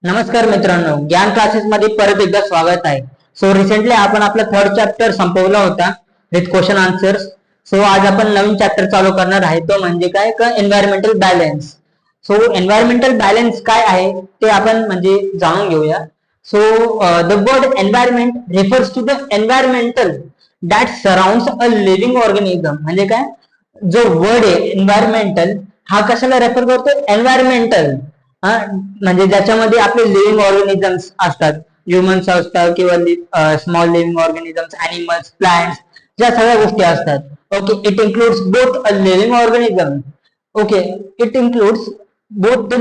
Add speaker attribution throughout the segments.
Speaker 1: नमस्कार मित्रांनो, ज्ञान क्लासेस मध्ये परत एकदा स्वागत आहे. सो रिसेंटली आपण आपला थर्ड चॅप्टर संपवला होता विथ क्वेश्चन आन्सर्स. सो आज आपण नवीन चॅप्टर चालू करणार आहे, तो म्हणजे काय का environmental balance. So environmental balance काय आहे ते आपण म्हणजे जाणून घेऊया. So the word environment refers to the environmental that surrounds a living organism. म्हणजे काय, जो वर्ड आहे एन्व्हायरमेंटल हा कशाला रेफर करतो? एन्व्हायरमेंटल. म्हणजे ज्याच्यामध्ये आपले लिव्हिंग ऑर्गॅनिझम्स असतात, ह्युमन्स असतात किंवा small living organisms, animals, plants, ज्या सगळ्या गोष्टी असतात. Okay, it includes both a living organism. Okay, it includes both the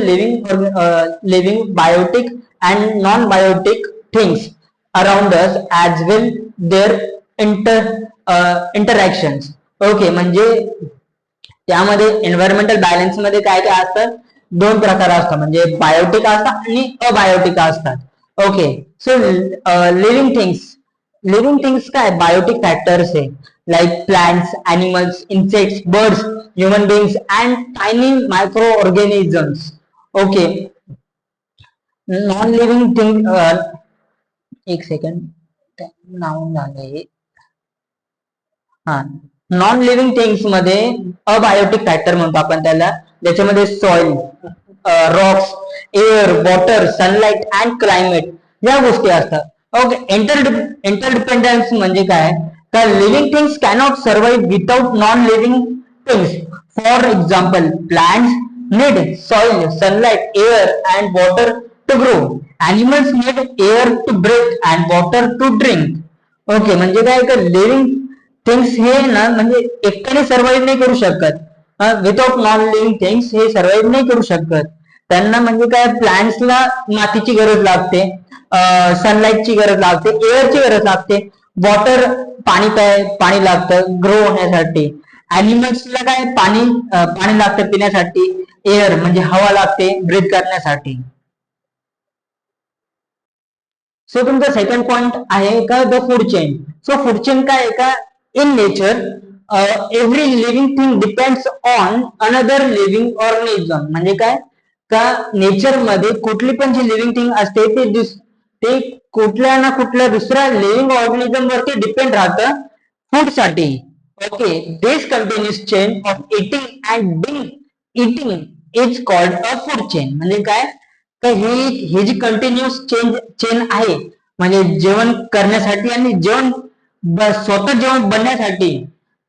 Speaker 1: living biotic and non-biotic things around us as well their interactions. Okay, म्हणजे त्यामध्ये environmental balance मध्ये काय काय असतात? दोन प्रकार असतात, म्हणजे बायोटिक असतात आणि अबायोटिक असतात. ओके, सो लिव्हिंग थिंग्स काय बायोटिक फॅक्टर्स आहे, like plants, animals, insects, birds, human beings and tiny micro organisms. Okay, non living thing, एक सेकंड, नाव झाले. हा, नॉन लिव्हिंग थिंग्स मध्ये अबायोटिक फॅक्टर म्हणतो आपण त्याला, ज्याच्यामध्ये soil, Roxx, air, water, sunlight and climate या गोष्टी असतात. ओके, इंटरडिपेंडन्स म्हणजे काय, तर living things cannot survive without non living things. For example, plants need soil, sunlight, air and water to grow. Animals need air to breathe and water to drink. Okay, म्हणजे काय, तर living things हे ना म्हणजे एकट्याने survive नाही करू शकत. विदाउट नॉन लिव्हिंग थिंग्स हे सर्व्हाइव्ह नाही करू शकत. त्यांना म्हणजे काय, प्लांट्सला मातीची गरज लागते, सनलाईटची गरज लागते, एअरची गरज लागते, वॉटर पाणी लागतं ग्रो होण्यासाठी. अॅनिमल्सला काय, पाणी लागतं पिण्यासाठी, एअर म्हणजे हवा लागते ब्रीथ करण्यासाठी. सो तुमचा सेकंड पॉइंट आहे का, the food chain. So food chain काय आहे का, in nature every living thing depends on another living organism. म्हणजे काय का, नेचर मध्ये कुठली पण जी लिव्हिंग थिंग असते ते कुठल्या ना कुठल्या दुसऱ्या लिव्हिंग ऑर्गॅनिझम वरती डिपेंड राहतं फूड साठी. Okay, this continuous chain of eating and Bing eating is called a food chain. म्हणजे काय, तर ही जी कंटिन्युअस चेन आहे, म्हणजे जेवण करण्यासाठी आणि स्वतः जेवण बनण्यासाठी,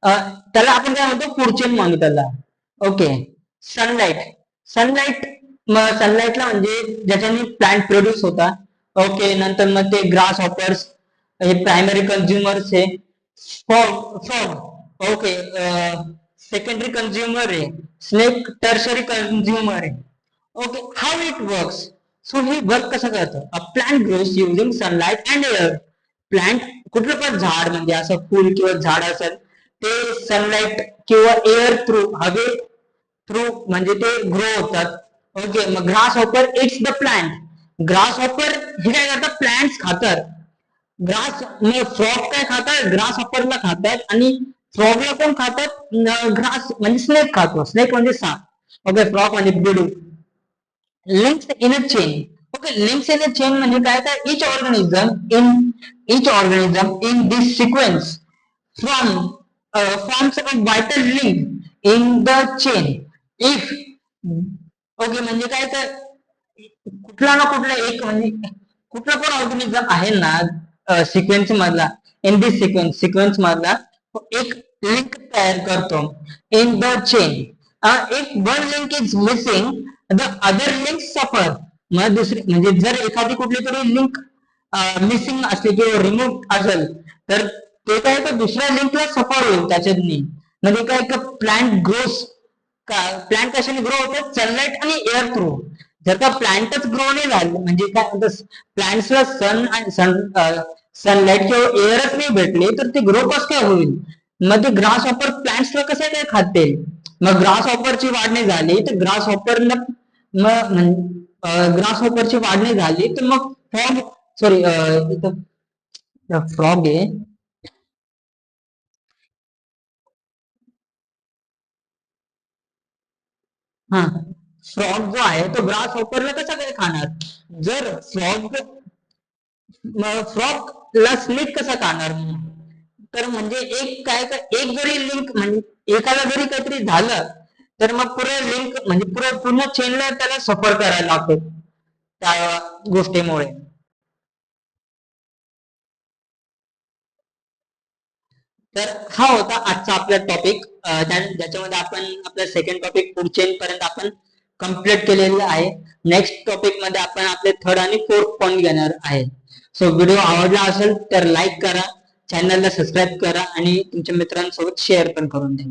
Speaker 1: त्याला आपण काय म्हणतो, फूड चेन म्हणतो त्याला. ओके, सनलाइट सनलाइट सनलाइटला म्हणजे ज्याच्याने प्लांट प्रोड्यूस होता. ओके, नंतर मग ते ग्रास हॉपर्स हे प्रायमरी कन्झ्युमर्स आहे. फॉग, ओके, सेकंडरी कन्झ्युमर आहे. स्नेक टर्शरी कन्झ्युमर आहे. Okay, how it works. So हे वर्क कसं करतं, a plant grows using sunlight and air. Plant, कुठलं पण झाड म्हणजे असं फुल किंवा झाड असेल, ते सनलाइट किंवा एअर थ्रू, हवे थ्रू म्हणजे ते ग्रो होतात. ओके, मग grass hopper it's the plant. Grass hopper हे काय करतात, प्लांट्स खातात. ग्रास, मग फ्रॉग काय खातात, ग्रास हॉपरला खातात. आणि फ्रॉगला कोण खातात, ग्रास म्हणजे स्नेक खातो, स्नेक म्हणजे साप. ओके, फ्रॉग म्हणजे बिडू. Links in a chain. Okay, links in a chain म्हणजे काय, तर each organism in this sequence from forms a vital link in the chain. If, okay, म्हणजे काय, तर कुठला ना कुठला एक म्हणजे कुठला पण ऑर्गॅनिझम आहे ना सिक्वेन्स मधला, इन दिस सिक्वेन्स मधला एक लिंक तयार करतो in the chain. If one link is missing the other link सफर. मग दुसरी म्हणजे जर एखादी कुठली तरी लिंक मिसिंग असली किंवा रिमूव्ह असेल, तर ते काय, तर दुसऱ्या लिंकला सफर होईल त्याच्यातनी. म्हणजे काय, प्लांट ग्रोस, प्लांट कशाने ग्रो होतात, सनलाइट आणि एअर थ्रू. जर का प्लांटच ग्रो नाही झाले, म्हणजे काय, प्लांट्सला सनलाइट किंवा एअरच नाही भेटले, तर ते ग्रो कसं काय होईल. मग ते ग्रास हॉपर प्लांट्सला कसं काय खातील. मग ग्रास हॉपरची वाढ नाही झाली तर ग्रास हॉपरला, मग ग्रास हॉपरची वाढ नाही झाली तर मग फ्रॉग, सॉरी, इथं फ्रॉग आहे. हा, फ्रॉग जो आहे तो ग्रास हॉपरला कसा काय खाणार? जर फ्रॉगला स्नेक कसा खाणार? तर म्हणजे एक काय एक जरी लिंक म्हणजे एकाला जरी काहीतरी झालं तर मग पुरे लिंक म्हणजे पूर्ण चेनला त्याला सफर करायला लागतो त्या गोष्टीमुळे. तर हा होता आजचा आपला टॉपिक, ज्याच्यामध्ये आपण आपला सेकंड टॉपिक पुढचे पर्यंत आपण कम्प्लीट केलेलं आहे. नेक्स्ट टॉपिक मध्ये आपण आपले थर्ड आणि फोर्थ पॉइंट घेणार आहे. सो व्हिडिओ आवडला असेल तर लाईक करा, चॅनलला सबस्क्राईब करा आणि तुमच्या मित्रांसोबत शेअर पण करून द्या.